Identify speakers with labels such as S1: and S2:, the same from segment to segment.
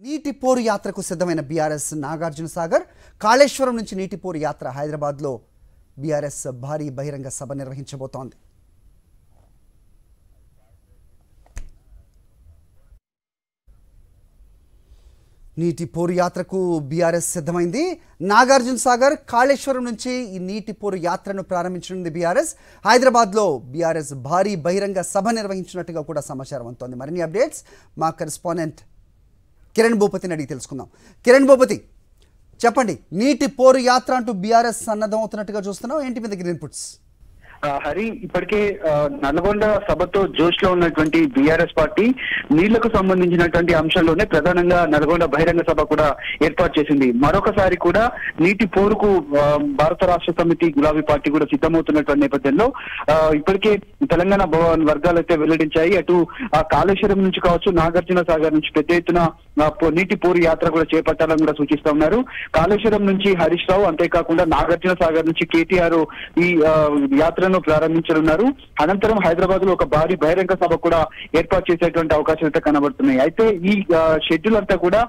S1: నీటి పోరు యాత్రకు సిద్ధమైన బీఆర్ఎస్ నాగార్జున సాగర్ కాళేశ్వరం నుంచి నీటి పోరు యాత్ర హైదరాబాద్లో బీఆర్ఎస్ భారీ బహిరంగ సభ నిర్వహించబోతోంది. నీటి పోరు యాత్రకు బీఆర్ఎస్ సిద్ధమైంది. నాగార్జున సాగర్ కాళేశ్వరం నుంచి ఈ నీటి పోరు యాత్రను ప్రారంభించనుంది బీఆర్ఎస్. హైదరాబాద్లో బీఆర్ఎస్ భారీ బహిరంగ సభ నిర్వహించినట్టుగా కూడా సమాచారం అందుతోంది. మరిన్ని అప్డేట్స్ మా కరెస్పాండెంట్ కిరణ్ భూపతిని అడిగి తెలుసుకుందాం. కిరణ్ భూపతి, చెప్పండి, నీటి పోరు యాత్ర అంటూ బీఆర్ఎస్ సన్నద్ధం అవుతున్నట్టుగా చూస్తున్నాం, ఏంటి మీ దగ్గర ఇన్పుట్స్?
S2: హరి, ఇప్పటికే నల్గొండ సభతో జోష్ లో ఉన్నటువంటి బీఆర్ఎస్ పార్టీ నీళ్లకు సంబంధించినటువంటి అంశాల్లోనే ప్రధానంగా నల్గొండ బహిరంగ సభ కూడా ఏర్పాటు చేసింది. మరొకసారి కూడా నీటి పోరుకు భారత రాష్ట్ర సమితి గులాబీ పార్టీ కూడా సిద్ధమవుతున్నటువంటి నేపథ్యంలో ఇప్పటికే తెలంగాణ భవన్ వర్గాలు అయితే వెల్లడించాయి. అటు కాళేశ్వరం నుంచి కావచ్చు, నాగార్జున సాగర్ నుంచి పెద్ద ఎత్తున నీటి పోరు యాత్ర కూడా చేపట్టాలని కూడా సూచిస్తా ఉన్నారు. కాళేశ్వరం నుంచి హరీష్ రావు, అంతేకాకుండా నాగార్జున సాగర్ నుంచి కేటీఆర్ ఈ యాత్రను ప్రారంభించనున్నారు. అనంతరం హైదరాబాద్ లో ఒక భారీ బహిరంగ సభ కూడా ఏర్పాటు చేసేటువంటి అవకాశాలు అయితే కనబడుతున్నాయి. అయితే ఈ షెడ్యూల్ అంతా కూడా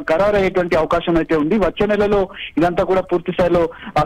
S2: ఖరారయ్యేటువంటి అవకాశం అయితే ఉంది. వచ్చే నెలలో ఇదంతా కూడా పూర్తి స్థాయిలో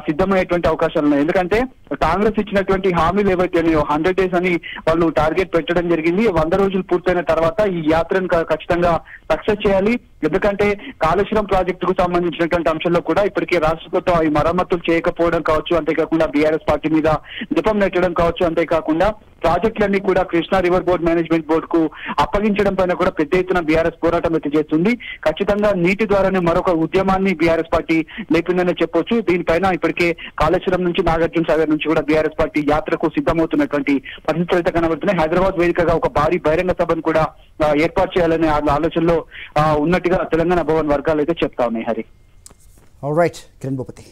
S2: సిద్ధమయ్యేటువంటి అవకాశాలు ఉన్నాయి. ఎందుకంటే కాంగ్రెస్ ఇచ్చినటువంటి హామీలు ఏవైతే 100 days అని వాళ్ళు టార్గెట్ పెట్టడం జరిగింది. 100 రోజులు పూర్తయిన తర్వాత ఈ యాత్రను ఖచ్చితంగా సక్సెస్ చేయాలి. ఎందుకంటే కాళేశ్వరం ప్రాజెక్టుకు సంబంధించినటువంటి అంశంలో కూడా ఇప్పటికే రాష్ట్ర ప్రభుత్వం ఈ మరమ్మతులు చేయకపోవడం కావచ్చు, అంతేకాకుండా బీఆర్ఎస్ పార్టీ మీద నిపం నెట్టడం కావచ్చు, అంతేకాకుండా ప్రాజెక్టులన్నీ కూడా Krishna river board management board కు అప్పగించడం పైన కూడా పెద్ద ఎత్తున బీఆర్ఎస్ పోరాటం అయితే చేస్తుంది. ఖచ్చితంగా నీటి ద్వారానే మరొక ఉద్యమాన్ని బీఆర్ఎస్ పార్టీ లేపిందనే చెప్పొచ్చు. దీనిపైన ఇప్పటికే కాళేశ్వరం నుంచి నాగార్జున సాగర్ నుంచి కూడా బీఆర్ఎస్ పార్టీ యాత్రకు సిద్ధమవుతున్నటువంటి పరిస్థితులు అయితే కనబడుతున్నాయి. హైదరాబాద్ వేదికగా ఒక భారీ బహిరంగ సభను కూడా ఏర్పాటు చేయాలనే ఆలోచనలో ఉన్నట్టుగా తెలంగాణ భవన్ వర్గాలు అయితే చెప్తా ఉన్నాయి. Hari,
S1: all right Kiran Bhupathi.